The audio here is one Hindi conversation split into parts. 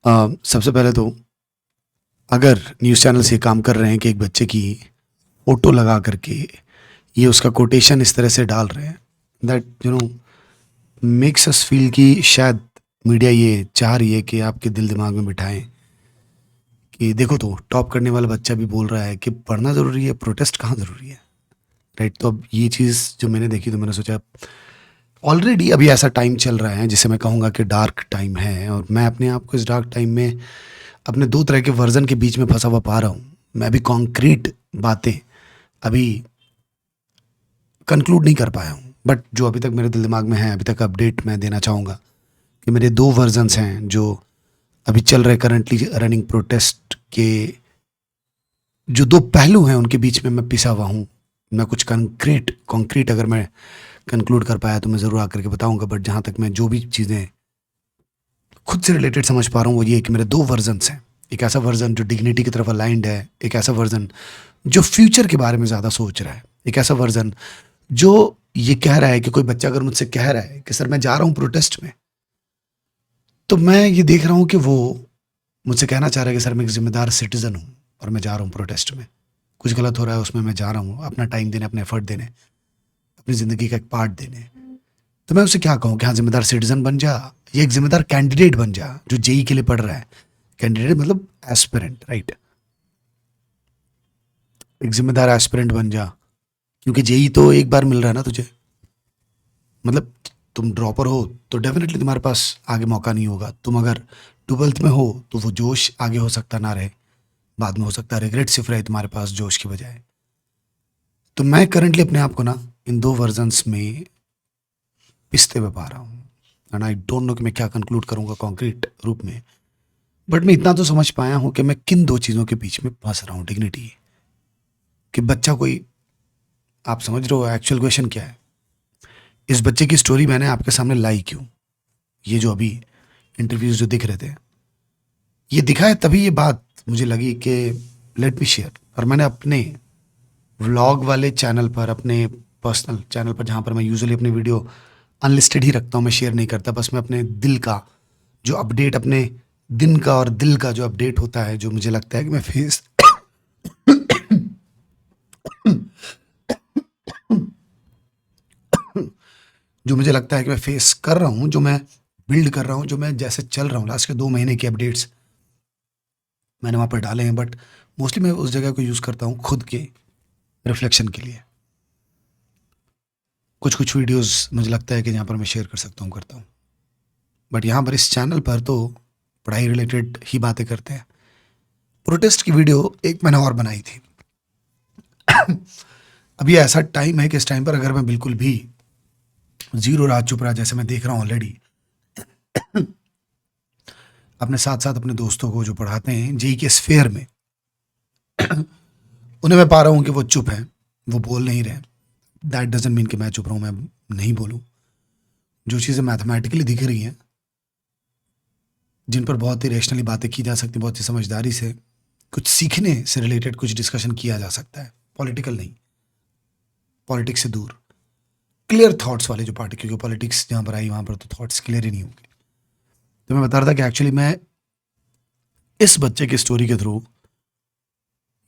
सबसे पहले तो अगर न्यूज़ चैनल से काम कर रहे हैं कि एक बच्चे की फ़ोटो लगा करके ये उसका कोटेशन इस तरह से डाल रहे हैं, दैट मेक्स अस फील कि शायद मीडिया ये चाह रही है कि आपके दिल दिमाग में बिठाएं कि देखो तो टॉप करने वाला बच्चा भी बोल रहा है कि पढ़ना ज़रूरी है, प्रोटेस्ट कहाँ ज़रूरी है, राइट। तो अब ये चीज़ जो मैंने देखी तो मैंने सोचा ऑलरेडी अभी ऐसा टाइम चल रहा है जिसे मैं कहूँगा कि डार्क टाइम है, और मैं अपने आप को इस डार्क टाइम में अपने दो तरह के वर्जन के बीच में फंसा हुआ पा रहा हूँ। मैं अभी कॉन्क्रीट बातें अभी कंक्लूड नहीं कर पाया हूँ, बट जो अभी तक मेरे दिल दिमाग में है, अभी तक अपडेट मैं देना चाहूँगा कि मेरे दो वर्जन्स हैं जो अभी चल रहे करंटली रनिंग प्रोटेस्ट के, जो दो पहलू हैं उनके बीच में मैं पिसा हुआ हूँ। मैं कुछ कॉन्क्रीट अगर मैं कंक्लूड कर पाया तो मैं ज़रूर आकर के बताऊँगा, बट जहाँ तक मैं जो भी चीज़ें खुद से रिलेटेड समझ पा रहा हूँ वो ये है कि मेरे दो वर्जन्स हैं। एक ऐसा वर्जन जो डिग्निटी की तरफ अलाइंड है, एक ऐसा वर्जन जो फ्यूचर के बारे में ज़्यादा सोच रहा है, एक ऐसा वर्जन जो ये कह रहा है कि कोई बच्चा अगर मुझसे कह रहा है कि सर मैं जा रहा हूँ प्रोटेस्ट में, तो मैं ये देख रहा हूँ कि वो मुझसे कहना चाह रहा है कि सर मैं एक जिम्मेदार सिटीज़न हूँ और मैं जा रहा हूँ प्रोटेस्ट में, कुछ गलत हो रहा है उसमें मैं जा रहा हूँ अपना टाइम देने, अपने एफर्ट देने, अपनी ज़िंदगी का एक पार्ट देने। तो मैं उससे क्या कहूँ कि हाँ जिम्मेदार सिटीज़न बन जा, या एक जिम्मेदार कैंडिडेट बन जा जो जेई के लिए पढ़ रहा है। कैंडिडेट मतलब एस्पिरेंट, राइट। एक जिम्मेदार एस्पिरेंट बन जा, क्योंकि जेई तो एक बार मिल रहा है ना तुझे। मतलब तुम ड्रॉपर हो तो डेफिनेटली तुम्हारे पास आगे मौका नहीं होगा। तुम अगर 12th में हो तो वो जोश आगे हो सकता ना रहे, बाद में हो सकता है रिग्रेट सिर्फ रहे तुम्हारे पास जोश की बजाय। तो मैं करंटली अपने आप को ना इन दो वर्जन्स में पिसते हुए पा रहा हूँ, एंड आई डोंट नो कि मैं क्या कंक्लूड करूँगा कॉन्क्रीट रूप में, बट मैं इतना तो समझ पाया हूँ कि मैं किन दो चीज़ों के बीच में फंस रहा हूँ। डिग्निटी कि बच्चा कोई, आप समझ रहे हो एक्चुअल क्वेश्चन क्या है। इस बच्चे की स्टोरी मैंने आपके सामने लाई क्यों, ये जो अभी इंटरव्यूज जो दिख रहे थे ये दिखा है तभी ये बात मुझे लगी कि लेट मी शेयर। और मैंने अपने व्लॉग वाले चैनल पर, अपने पर्सनल चैनल पर जहाँ पर मैं यूजुअली अपनी वीडियो अनलिस्टेड ही रखता हूँ, मैं शेयर नहीं करता, बस मैं अपने दिल का जो अपडेट, अपने दिन का और दिल का जो अपडेट होता है, जो मुझे लगता है कि मैं फेस जो मुझे लगता है कि मैं फेस कर रहा हूँ, जो मैं बिल्ड कर रहा हूँ, जो मैं जैसे चल रहा हूँ, लास्ट के 2 महीने के अपडेट्स मैंने वहाँ पर डाले हैं, बट मोस्टली मैं उस जगह को यूज़ करता हूँ खुद के रिफ्लेक्शन के लिए। कुछ कुछ वीडियोस मुझे लगता है कि जहाँ पर मैं शेयर कर सकता हूँ करता हूँ, बट यहाँ पर इस चैनल पर तो पढ़ाई रिलेटेड ही बातें करते हैं। प्रोटेस्ट की वीडियो एक मैंने और बनाई थी। अभी ऐसा टाइम है कि इस टाइम पर अगर मैं बिल्कुल भी जीरो रात चुप रहा, जैसे मैं देख रहा हूँ ऑलरेडी अपने साथ साथ अपने दोस्तों को जो पढ़ाते हैं जेई के स्फेयर में, उन्हें मैं पा रहा हूँ कि वो चुप हैं, वो बोल नहीं रहे। दैट डजंट मीन कि मैं चुप रहा हूँ, मैं नहीं बोलूँ। जो चीज़ें मैथमेटिकली दिख रही हैं, जिन पर बहुत ही रेशनली बातें की जा सकती, बहुत ही समझदारी से कुछ सीखने से रिलेटेड कुछ डिस्कशन किया जा सकता है, पॉलिटिकल नहीं, पॉलिटिक्स से दूर, क्लियर थॉट्स वाले जो पार्टी, क्योंकि पॉलिटिक्स जहाँ पर आई वहाँ पर तो थॉट्स क्लियर ही नहीं होंगे। तो मैं बता रहा था कि एक्चुअली मैं इस बच्चे की स्टोरी के थ्रू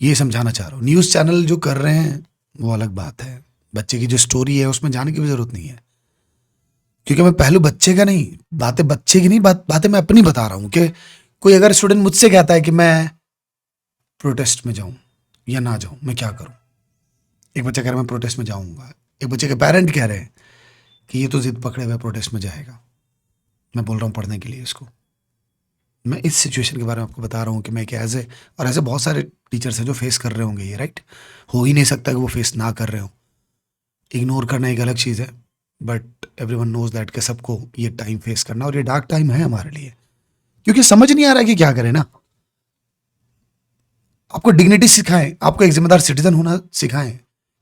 ये समझाना चाह रहा हूँ। न्यूज़ चैनल जो कर रहे हैं वो अलग बात है, बच्चे की जो स्टोरी है उसमें जाने की भी ज़रूरत नहीं है, क्योंकि मैं पहलू बच्चे का नहीं, बातें बच्चे की नहीं, बातें मैं अपनी बता रहा हूँ कि कोई अगर स्टूडेंट मुझसे कहता है कि मैं प्रोटेस्ट में जाऊँ या ना जाऊँ, मैं क्या करूँ। एक बच्चा कह रहा है मैं प्रोटेस्ट में जाऊँगा, एक बच्चे के पेरेंट कह रहे हैं कि ये तो जिद पकड़े हुए प्रोटेस्ट में जाएगा, मैं बोल रहा हूँ पढ़ने के लिए इसको। मैं इस सिचुएशन के बारे में आपको बता रहा हूँ कि मैं क्या ऐसे, और ऐसे बहुत सारे टीचर्स हैं जो फेस कर रहे होंगे ये, राइट। हो ही नहीं सकता कि वो फेस ना कर रहे हो। इग्नोर करना एक अलग चीज़ है, बट एवरीवन नोज दैट कि सबको ये टाइम फेस करना, और ये डार्क टाइम है हमारे लिए, क्योंकि समझ नहीं आ रहा है कि क्या करें ना। आपको डिग्निटी सिखाएं, आपको एक जिम्मेदार सिटीजन होना सिखाएं,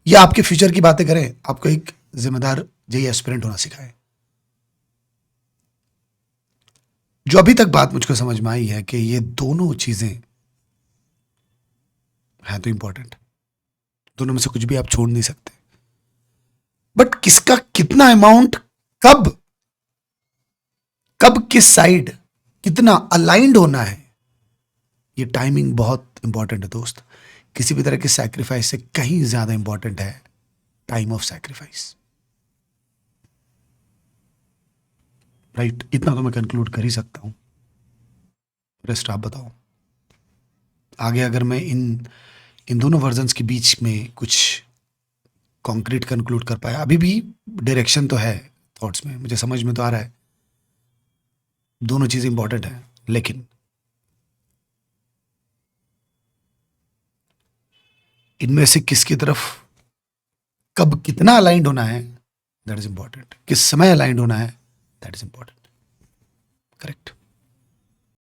या आपके फ्यूचर की बातें करें, आपको एक जिम्मेदार जेई एस्पिरेंट होना सिखाएं। जो अभी तक बात मुझको समझ में आई है कि ये दोनों चीजें हैं तो इंपॉर्टेंट, दोनों में से कुछ भी आप छोड़ नहीं सकते, बट किसका कितना अमाउंट, कब कब किस साइड कितना अलाइंड होना है, ये टाइमिंग बहुत इंपॉर्टेंट है दोस्त। किसी भी तरह के सैक्रिफाइस से कहीं ज्यादा इंपॉर्टेंट है टाइम ऑफ सैक्रिफाइस, राइट? इतना तो मैं कंक्लूड कर ही सकता हूं, रेस्ट आप बताओ। आगे अगर मैं इन दोनों वर्जन्स के बीच में कुछ कॉन्क्रीट कंक्लूड कर पाया, अभी भी डायरेक्शन तो है थॉट्स में, मुझे समझ में तो आ रहा है दोनों चीजें इंपॉर्टेंट है, लेकिन इनमें से किसकी तरफ कब कितना अलाइंड होना है दैट इज इंपॉर्टेंट, किस समय अलाइंड होना है दैट इज इंपॉर्टेंट, करेक्ट?